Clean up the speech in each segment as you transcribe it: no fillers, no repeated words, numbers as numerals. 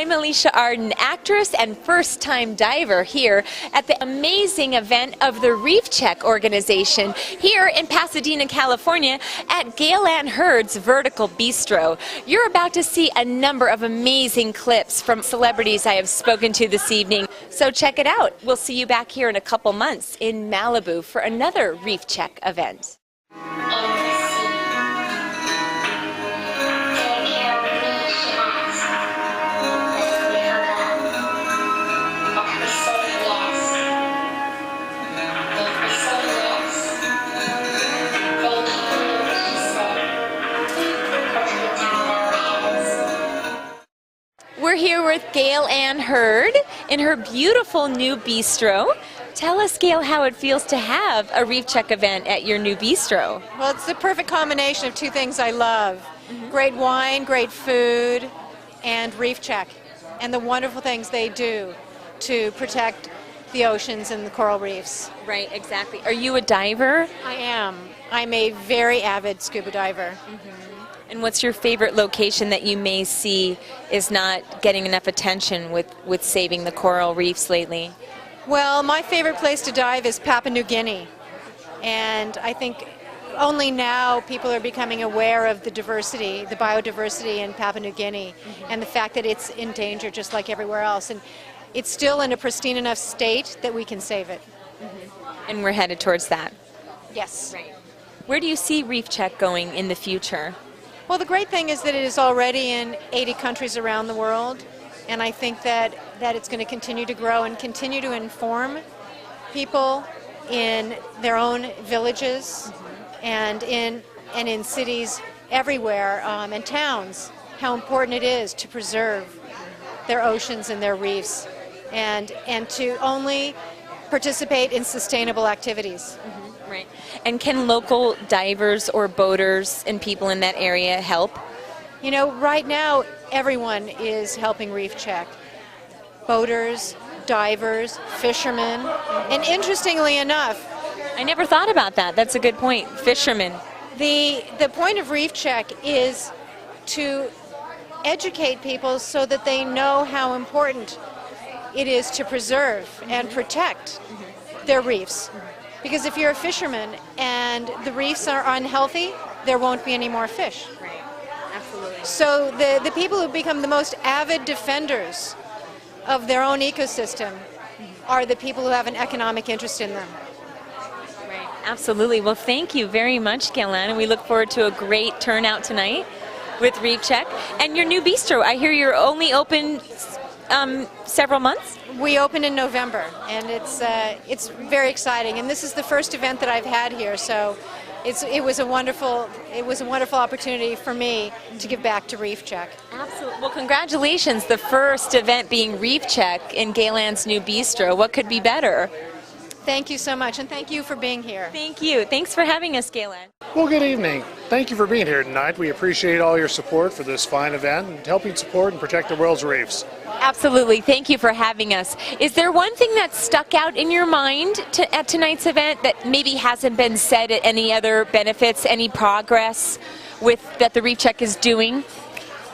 I'm Alicia Arden, actress and first-time diver here at the amazing event of the Reef Check organization here in Pasadena, California at Gale and Hurd's Vertical Bistro. You're about to see a number of amazing clips from celebrities I have spoken to this evening, so check it out. We'll see you back here in a couple months in Malibu for another Reef Check event. We're here with Gale and Hurd in her beautiful new bistro. Tell us, Gale, how it feels to have a Reef Check event at your new bistro. Well, it's the perfect combination of two things I love. Great wine, great food, and Reef Check. And the wonderful things they do to protect the oceans and the coral reefs. Right, exactly. Are you a diver? I am. I'm a very avid scuba diver. And what's your favorite location that you may see is not getting enough attention with saving the coral reefs lately? Well, my favorite place to dive is Papua New Guinea. And I think only now people are becoming aware of the diversity, the biodiversity in Papua New Guinea, and the fact that it's in danger just like everywhere else. And it's still in a pristine enough state that we can save it. And we're headed towards that. Yes. Right. Where do you see Reef Check going in the future? Well, the great thing is that it is already in 80 countries around the world, and I think that it's going to continue to grow and continue to inform people in their own villages and in cities everywhere and towns how important it is to preserve their oceans and their reefs and to only participate in sustainable activities. Right. And can local divers or boaters and people in that area help? You know, right now everyone is helping Reef Check. Boaters, divers, fishermen, and interestingly enough, I never thought about that. That's a good point. Fishermen. The point of Reef Check is to educate people so that they know how important it is to preserve and protect their reefs. Because if you're a fisherman and the reefs are unhealthy, there won't be any more fish. Right. Absolutely. So the people who become the most avid defenders of their own ecosystem are the people who have an economic interest in them. Right. Absolutely. Well, thank you very much, Gale, and we look forward to a great turnout tonight with Reef Check. And your new bistro, I hear you're only open several months? We opened in November, and it's very exciting. And this is the first event that I've had here, so it was a wonderful opportunity for me to give back to Reef Check. Absolutely. Well, congratulations! The first event being Reef Check in Gale's new bistro. What could be better? Thank you so much, and thank you for being here. Thank you. Thanks for having us, Gale. Well, good evening. Thank you for being here tonight. We appreciate all your support for this fine event and helping support and protect the world's reefs. Absolutely. Thank you for having us. Is there one thing that stuck out in your mind at tonight's event that maybe hasn't been said at any other benefits, any progress that the Reef Check is doing?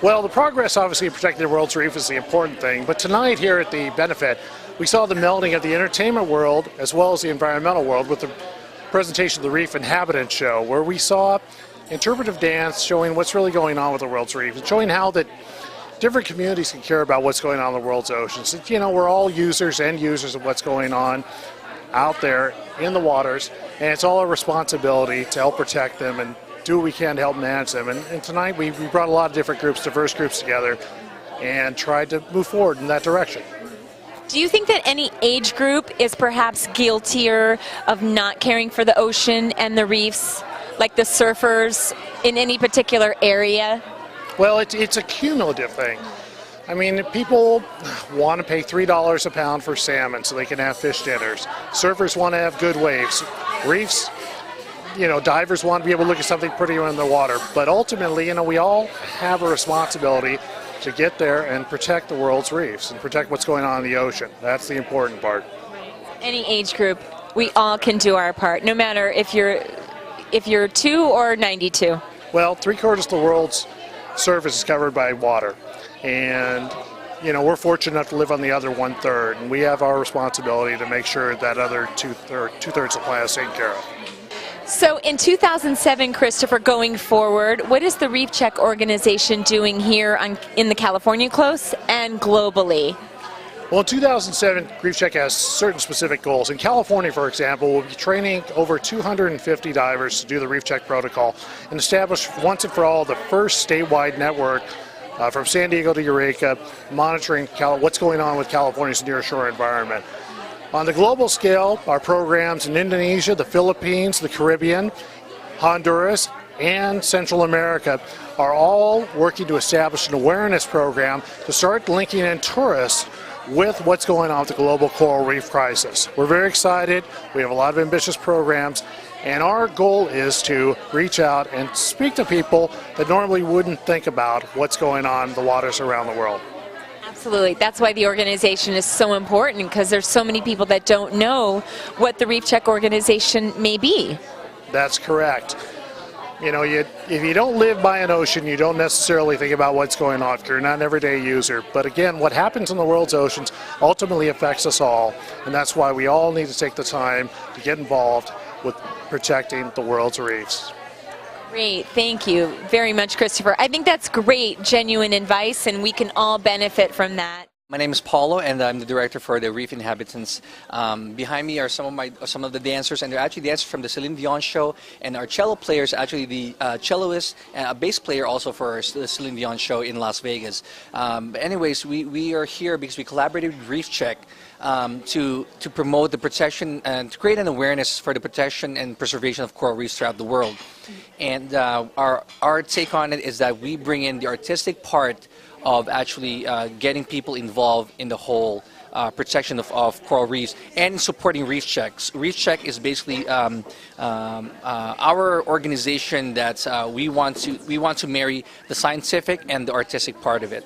Well, the progress, obviously, in protecting the world's reef is the important thing. But tonight here at the benefit, we saw the melding of the entertainment world as well as the environmental world with the presentation of the Reef Inhabitants show, where we saw interpretive dance showing what's really going on with the world's reef and showing how that different communities can care about what's going on in the world's oceans. You know, we're all users of what's going on out there in the waters, and it's all our responsibility to help protect them and do what we can to help manage them. And tonight we brought a lot of different groups, diverse groups together, and tried to move forward in that direction. Do you think that any age group is perhaps guiltier of not caring for the ocean and the reefs, like the surfers in any particular area? Well, it's a cumulative thing. I mean, people want to pay $3 a pound for salmon so they can have fish dinners. Surfers want to have good waves. Reefs, you know, divers want to be able to look at something pretty in the water. But ultimately, you know, we all have a responsibility to get there and protect the world's reefs and protect what's going on in the ocean. That's the important part. Any age group, we all can do our part, no matter if you're 2 or 92. Well, 3/4 of the world's surface is covered by water, and we're fortunate enough to live on the other 1/3, and we have our responsibility to make sure that other two-thirds of the planet is taken care of. So in 2007, Christopher, going forward, what is the Reef Check organization doing here in the California coast and globally? Well, in 2007, Reef Check has certain specific goals. In California, for example, we'll be training over 250 divers to do the Reef Check protocol and establish once and for all the first statewide network from San Diego to Eureka, monitoring what's going on with California's nearshore environment. On the global scale, our programs in Indonesia, the Philippines, the Caribbean, Honduras, and Central America are all working to establish an awareness program to start linking in tourists with what's going on with the global coral reef crisis. We're very excited. We have a lot of ambitious programs, and our goal is to reach out and speak to people that normally wouldn't think about what's going on in the waters around the world. Absolutely. That's why the organization is so important, because there's so many people that don't know what the Reef Check organization may be. That's correct. If you don't live by an ocean, you don't necessarily think about what's going on if you're not an everyday user. But again, what happens in the world's oceans ultimately affects us all, and that's why we all need to take the time to get involved with protecting the world's reefs. Great. Thank you very much, Christopher. I think that's great, genuine advice, and we can all benefit from that. My name is Paolo, and I'm the director for the Reef Inhabitants. Behind me are some of the dancers, and they're actually dancers from the Celine Dion show. And our cello player is actually the celloist and a bass player also for the Celine Dion show in Las Vegas. Anyways, we are here because we collaborated with Reef Check to promote the protection and to create an awareness for the protection and preservation of coral reefs throughout the world. And our take on it is that we bring in the artistic part of actually getting people involved in the whole protection of coral reefs and supporting Reef Checks. Reef Check is basically our organization that we want to marry the scientific and the artistic part of it.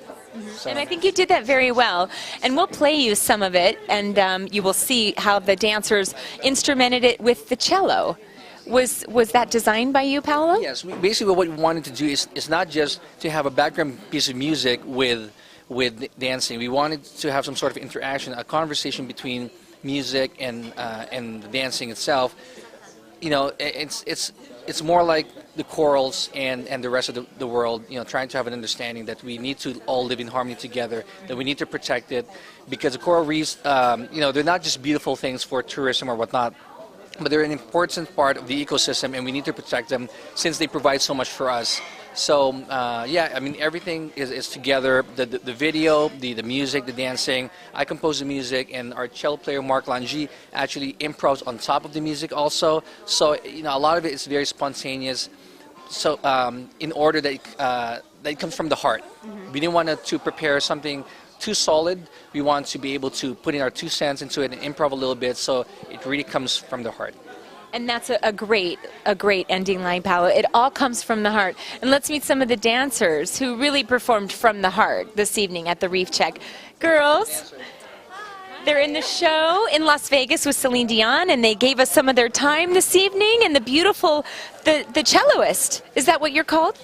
So. And I think you did that very well. And we'll play you some of it, and you will see how the dancers instrumented it with the cello. Was that designed by you, Paolo? Yes. Basically, what we wanted to do is not just to have a background piece of music with dancing. We wanted to have some sort of interaction, a conversation between music and the dancing itself. It's more like the corals and the rest of the world, trying to have an understanding that we need to all live in harmony together, that we need to protect it, because the coral reefs, they're not just beautiful things for tourism or whatnot, but they're an important part of the ecosystem, and we need to protect them since they provide so much for us. So, everything is together. The video, the music, the dancing. I compose the music, and our cello player, Marc actually improvs on top of the music also. So, a lot of it is very spontaneous. So, in order that it comes from the heart. Mm-hmm. We didn't want to prepare something too solid. We want to be able to put in our 2 cents into it and improv a little bit, so it really comes from the heart. And that's a great ending line, Paolo. It all comes from the heart. And let's meet some of the dancers who really performed from the heart this evening at the Reef Check. Girls, they're in the show in Las Vegas with Celine Dion, and they gave us some of their time this evening. And the beautiful, the celloist, is that what you're called?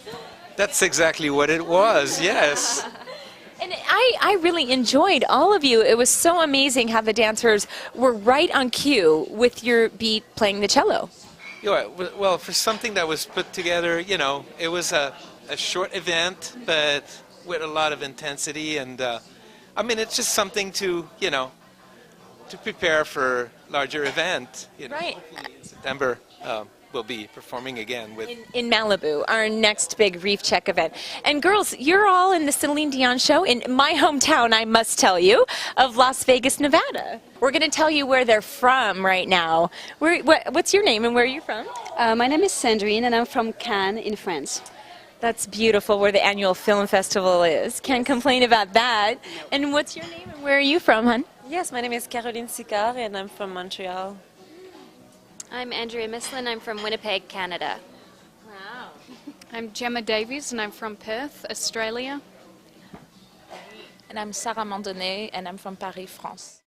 That's exactly what it was, yes. And I really enjoyed all of you. It was so amazing how the dancers were right on cue with your beat playing the cello. Yeah, well, for something that was put together, it was a short event, but with a lot of intensity. And, it's just something to prepare for larger event. Right. Hopefully in September. We'll be performing again with in Malibu, our next big Reef Check event. And girls, you're all in the Celine Dion show in my hometown, I must tell you, of Las Vegas, Nevada. We're going to tell you where they're from right now. What's your name and where are you from? My name is Sandrine, and I'm from Cannes in France. That's beautiful, where the annual film festival is. Can't complain about that. And what's your name and where are you from, hon? Yes, my name is Caroline Sicard, and I'm from Montreal. I'm Andrea Mislin. I'm from Winnipeg, Canada. Wow. I'm Gemma Davies, and I'm from Perth, Australia. And I'm Sarah Mandonnet, and I'm from Paris, France.